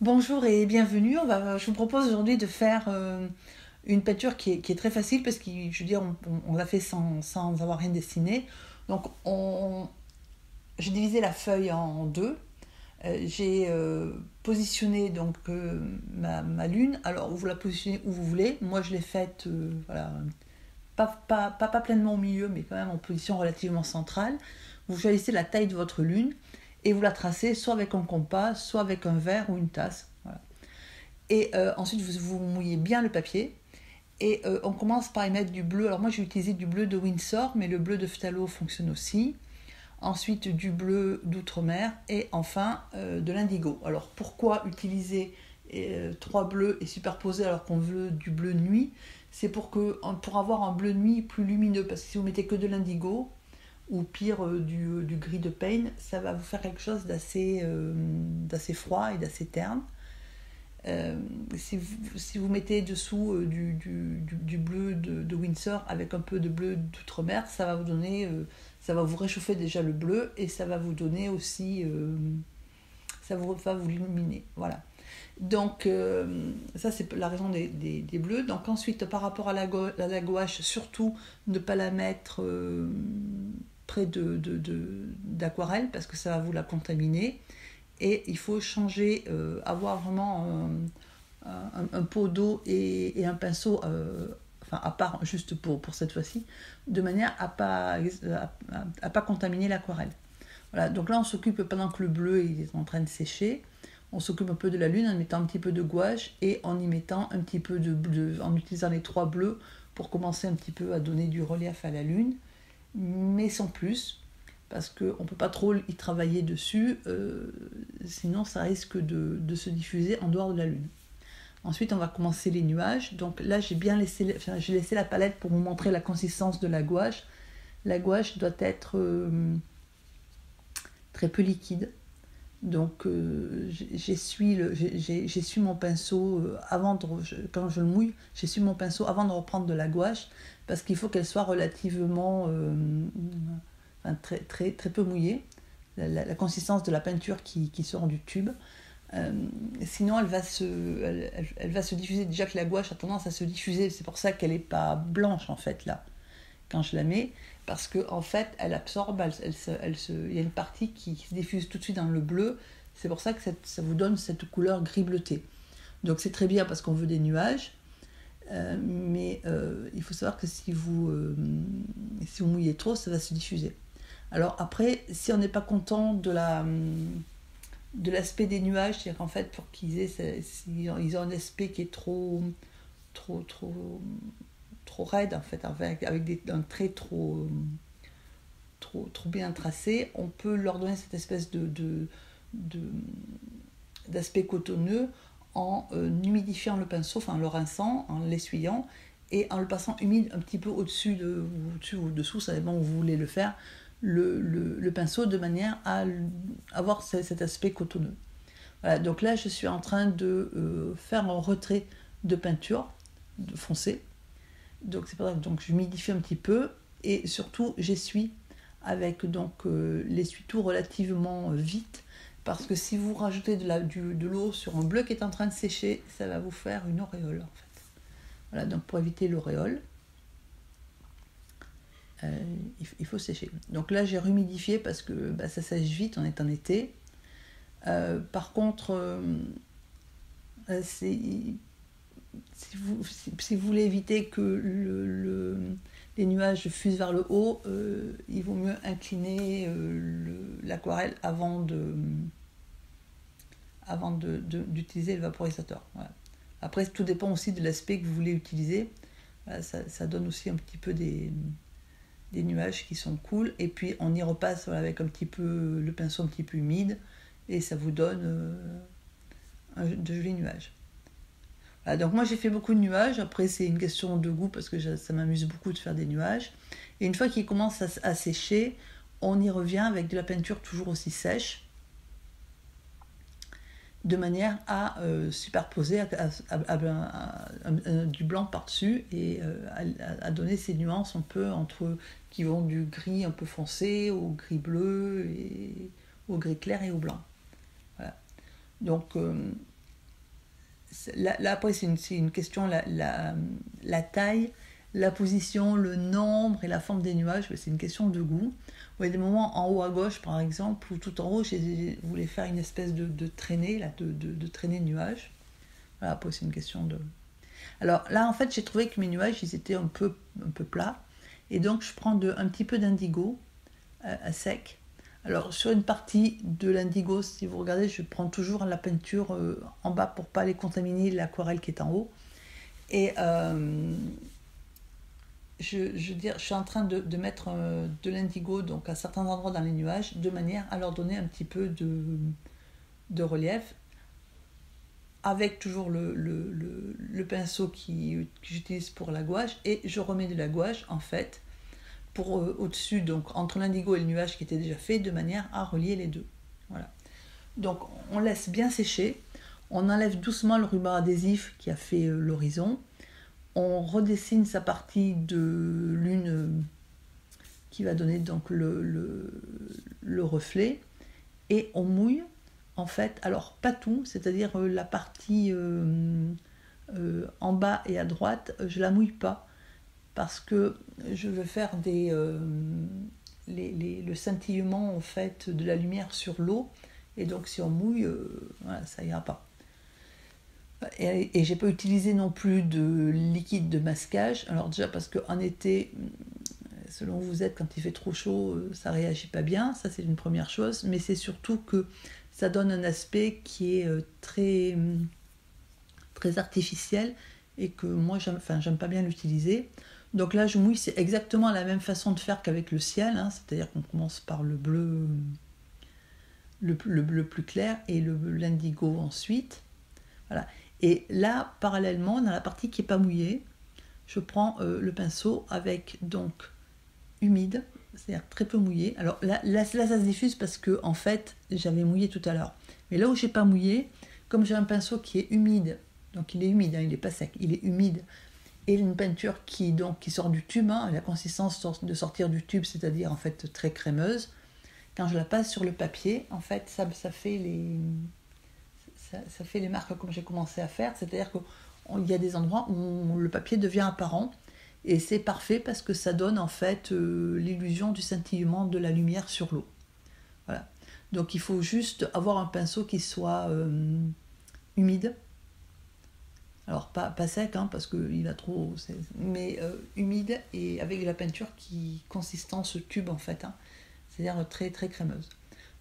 Bonjour et bienvenue. Je vous propose aujourd'hui de faire une peinture qui est très facile parce que je veux dire, on l'a fait sans avoir rien dessiné. Donc j'ai divisé la feuille en deux. J'ai positionné ma lune. Alors vous la positionnez où vous voulez. Moi je l'ai faite voilà, pas pleinement au milieu, mais quand même en position relativement centrale. Vous choisissez la taille de votre lune et vous la tracez soit avec un compas, soit avec un verre ou une tasse. Voilà. Et ensuite, vous mouillez bien le papier. Et on commence par y mettre du bleu. Alors moi, j'ai utilisé du bleu de Windsor, mais le bleu de phthalo fonctionne aussi. Ensuite, du bleu d'outre-mer. Et enfin, de l'indigo. Alors pourquoi utiliser trois bleus et superposer alors qu'on veut du bleu nuit? C'est pour avoir un bleu nuit plus lumineux. Parce que si vous mettez que de l'indigo, ou pire du gris de Payne, ça va vous faire quelque chose d'assez froid et d'assez terne. Si vous mettez dessous du bleu de Windsor avec un peu de bleu d'outre-mer, ça va vous réchauffer déjà le bleu et ça va vous donner aussi, va vous illuminer. Voilà. Donc ça c'est la raison des bleus. Donc ensuite par rapport à la gouache, surtout ne pas la mettre près d'aquarelle parce que ça va vous la contaminer. Et il faut changer, avoir vraiment un pot d'eau et un pinceau, à part juste pour cette fois-ci, de manière à pas contaminer l'aquarelle. Voilà, donc là on s'occupe pendant que le bleu est en train de sécher, on s'occupe un peu de la lune en mettant un petit peu de gouache et en y mettant un petit peu en utilisant les trois bleus pour commencer un petit peu à donner du relief à la lune, mais sans plus. Parce qu'on ne peut pas trop y travailler dessus, sinon ça risque de se diffuser en dehors de la lune. Ensuite, on va commencer les nuages. Donc là, j'ai laissé la palette pour vous montrer la consistance de la gouache. La gouache doit être très peu liquide. Donc j'essuie mon pinceau quand je le mouille, j'essuie mon pinceau avant de reprendre de la gouache parce qu'il faut qu'elle soit relativement très, très, très peu mouillée, la consistance de la peinture qui sort du tube. Sinon elle va se diffuser. Déjà que la gouache a tendance à se diffuser, c'est pour ça qu'elle n'est pas blanche en fait là quand je la mets, parce que en fait elle absorbe, il y a une partie qui se diffuse tout de suite dans le bleu. C'est pour ça que ça vous donne cette couleur gris bleuté. Donc c'est très bien parce qu'on veut des nuages, mais il faut savoir que si vous mouillez trop, ça va se diffuser. Alors après, si on n'est pas content de l'aspect des nuages, c'est-à-dire qu'en fait, pour ils ont un aspect qui est trop raide, en fait, avec un trait trop bien tracé, on peut leur donner cette espèce d'aspect cotonneux en humidifiant le pinceau, en le rinçant, en l'essuyant, et en le passant humide un petit peu au-dessus ou dessous, ça dépend où vous voulez le faire, le pinceau de manière à avoir cet aspect cotonneux. Voilà, donc là je suis en train de faire un retrait de peinture foncé. Donc c'est pour ça que j'humidifie un petit peu et surtout j'essuie avec l'essuie-tout relativement vite, parce que si vous rajoutez de l'eau sur un bleu qui est en train de sécher, ça va vous faire une auréole en fait. Voilà, donc pour éviter l'auréole, il faut sécher. Donc là j'ai rehumidifié parce que ça sèche vite, on est en été. Par contre, si vous voulez éviter que les nuages fusent vers le haut, il vaut mieux incliner l'aquarelle avant d'utiliser le vaporisateur. Voilà. Après, tout dépend aussi de l'aspect que vous voulez utiliser. Voilà, ça donne aussi un petit peu des nuages qui sont cool, et puis on y repasse avec un petit peu le pinceau un petit peu humide et ça vous donne de jolis nuages. Voilà, donc moi j'ai fait beaucoup de nuages. Après c'est une question de goût parce que ça m'amuse beaucoup de faire des nuages, et une fois qu'ils commencent à sécher, on y revient avec de la peinture toujours aussi sèche, de manière à superposer du blanc par-dessus et à donner ces nuances un peu qui vont du gris un peu foncé au gris bleu et au gris clair et au blanc. Voilà. Donc là après, c'est une question, la taille, la position, le nombre et la forme des nuages, c'est une question de goût. Vous voyez des moments en haut à gauche, par exemple, ou tout en haut, je voulais faire une espèce de traînée, là, de traînée de nuages. Voilà, après, c'est une question de... Alors là, en fait, j'ai trouvé que mes nuages, ils étaient un peu plats. Et donc, je prends un petit peu d'indigo à sec. Alors, sur une partie de l'indigo, si vous regardez, je prends toujours la peinture en bas pour ne pas aller contaminer l'aquarelle qui est en haut. Et je suis en train de mettre de l'indigo donc à certains endroits dans les nuages, de manière à leur donner un petit peu de relief, avec toujours le pinceau que j'utilise pour la gouache, et je remets de la gouache en fait pour au-dessus, donc entre l'indigo et le nuage qui était déjà fait, de manière à relier les deux. Voilà. Donc on laisse bien sécher, on enlève doucement le ruban adhésif qui a fait l'horizon, on redessine sa partie de lune qui va donner donc le reflet, et on mouille en fait, alors pas tout, c'est-à-dire la partie en bas et à droite, je la mouille pas parce que je veux faire le scintillement en fait de la lumière sur l'eau, et donc si on mouille, voilà, ça ira pas. Et j'ai pas utilisé non plus de liquide de masquage, alors déjà parce qu'en été, selon où vous êtes, quand il fait trop chaud, ça réagit pas bien, ça c'est une première chose, mais c'est surtout que ça donne un aspect qui est très, très artificiel, et que moi j'aime pas bien l'utiliser. Donc là je mouille, c'est exactement la même façon de faire qu'avec le ciel, hein, c'est-à-dire qu'on commence par le bleu plus clair et l'indigo ensuite. Voilà. Et là, parallèlement, dans la partie qui n'est pas mouillée, je prends le pinceau avec donc humide, c'est-à-dire très peu mouillé. Alors là, ça se diffuse parce que en fait, j'avais mouillé tout à l'heure. Mais là où j'ai pas mouillé, comme j'ai un pinceau qui est humide, donc il est humide, hein, il n'est pas sec, il est humide, et une peinture qui sort du tube, hein, la consistance de sortir du tube, c'est-à-dire en fait très crémeuse. Quand je la passe sur le papier, en fait, ça fait les marques comme j'ai commencé à faire, c'est-à-dire qu'il y a des endroits où le papier devient apparent, et c'est parfait parce que ça donne en fait l'illusion du scintillement de la lumière sur l'eau. Voilà. Donc il faut juste avoir un pinceau qui soit humide. Alors pas sec, hein, parce qu'il va trop... mais humide, et avec de la peinture qui consistance tube en fait, hein, c'est-à-dire très très crémeuse.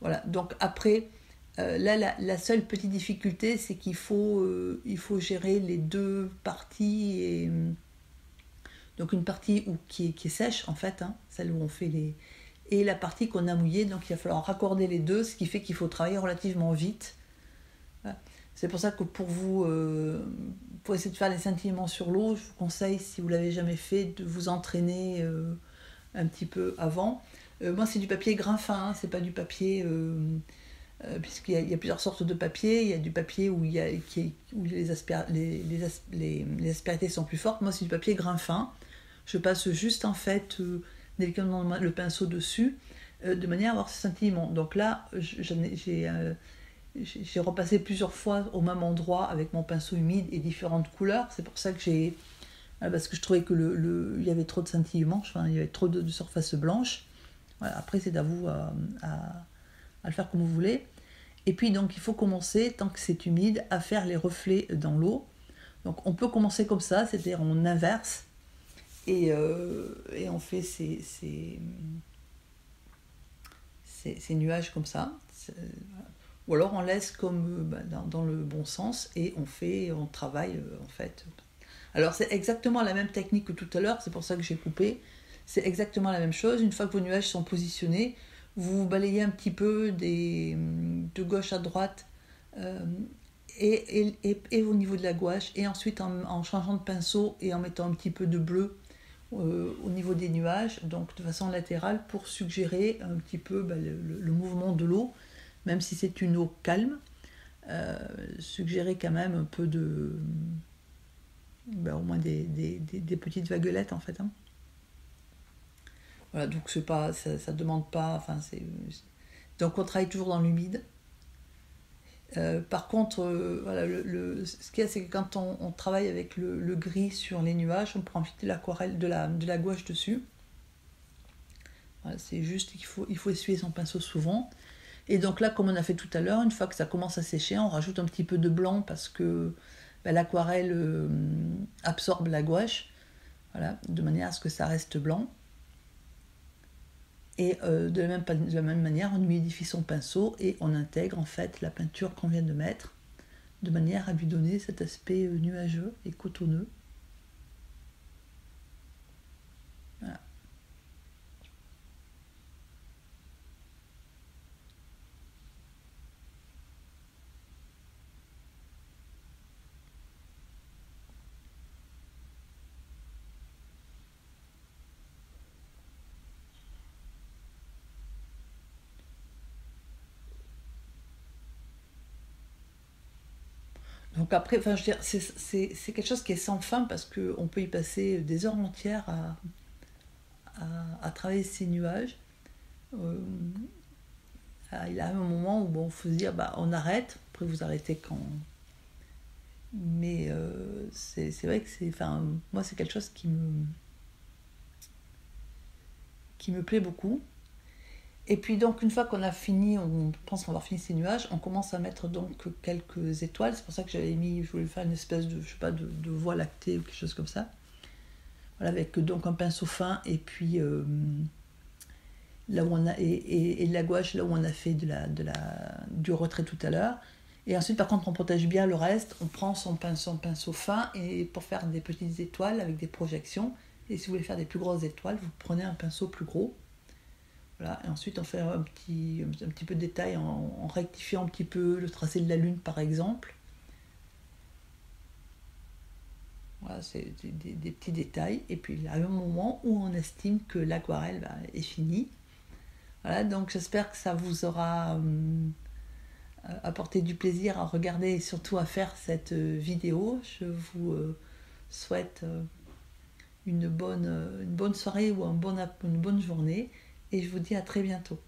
Voilà, donc après, là la seule petite difficulté, c'est qu'il faut gérer les deux parties, et donc une partie qui est sèche en fait, hein, celle où on fait les... et la partie qu'on a mouillée, donc il va falloir raccorder les deux, ce qui fait qu'il faut travailler relativement vite. Voilà. C'est pour ça que pour vous, pour essayer de faire les scintillements sur l'eau, je vous conseille, si vous ne l'avez jamais fait, de vous entraîner un petit peu avant. Moi, c'est du papier grain fin, hein, c'est pas du papier... puisqu'il y a plusieurs sortes de papier. Il y a du papier où les aspérités sont plus fortes. Moi, c'est du papier grain fin. Je passe juste en fait délicatement le pinceau dessus, de manière à avoir ce scintillement. Donc là, j'ai repassé plusieurs fois au même endroit avec mon pinceau humide et différentes couleurs. C'est pour ça que parce que je trouvais que il y avait trop de scintillement, enfin, il y avait trop de surface blanche. Voilà, après, c'est à vous à le faire comme vous voulez. Et puis donc il faut commencer, tant que c'est humide, à faire les reflets dans l'eau. Donc on peut commencer comme ça, c'est-à-dire on inverse, et on fait ces nuages comme ça. Ou alors on laisse comme dans le bon sens, et on travaille en fait. Alors c'est exactement la même technique que tout à l'heure, c'est pour ça que j'ai coupé. C'est exactement la même chose. Une fois que vos nuages sont positionnés, vous balayez un petit peu de gauche à droite, et au niveau de la gouache, et ensuite en changeant de pinceau et en mettant un petit peu de bleu au niveau des nuages, donc de façon latérale, pour suggérer un petit peu le mouvement de l'eau, même si c'est une eau calme, suggérer quand même un peu de... au moins des petites vaguelettes en fait, hein. Voilà, donc c'est pas, ça demande pas, enfin donc on travaille toujours dans l'humide. Par contre, voilà, ce qu'il y a, c'est que quand on travaille avec le gris sur les nuages, on prend vite de l'aquarelle, de la gouache dessus. Voilà, c'est juste qu'il faut essuyer son pinceau souvent. Et donc là, comme on a fait tout à l'heure, une fois que ça commence à sécher, on rajoute un petit peu de blanc parce que l'aquarelle absorbe la gouache, voilà, de manière à ce que ça reste blanc. Et de la même manière, on humidifie son pinceau et on intègre en fait la peinture qu'on vient de mettre, de manière à lui donner cet aspect nuageux et cotonneux. Voilà. Donc après, enfin, je veux dire, c'est quelque chose qui est sans fin parce qu'on peut y passer des heures entières à travailler ces nuages. Euh, il y a un moment où bon, faut se dire, bah, on arrête. Après, vous arrêtez quand. Mais c'est vrai que enfin, moi, c'est quelque chose qui me plaît beaucoup. Et puis donc une fois qu'on a fini, on pense avoir fini ces nuages, on commence à mettre donc quelques étoiles. C'est pour ça que je voulais faire une espèce de, je sais pas, de voie lactée ou quelque chose comme ça. Voilà, avec donc un pinceau fin et puis là où on a et la gouache là où on a fait du retrait tout à l'heure. Et ensuite par contre on protège bien le reste. On prend son pinceau fin et pour faire des petites étoiles avec des projections. Et si vous voulez faire des plus grosses étoiles, vous prenez un pinceau plus gros. Voilà. Et ensuite, on fait un petit peu de détail en rectifiant un petit peu le tracé de la lune, par exemple. Voilà, c'est des petits détails. Et puis, il arrive un moment où on estime que l'aquarelle est finie. Voilà, donc j'espère que ça vous aura apporté du plaisir à regarder et surtout à faire cette vidéo. Je vous souhaite une bonne soirée ou une bonne journée. Et je vous dis à très bientôt.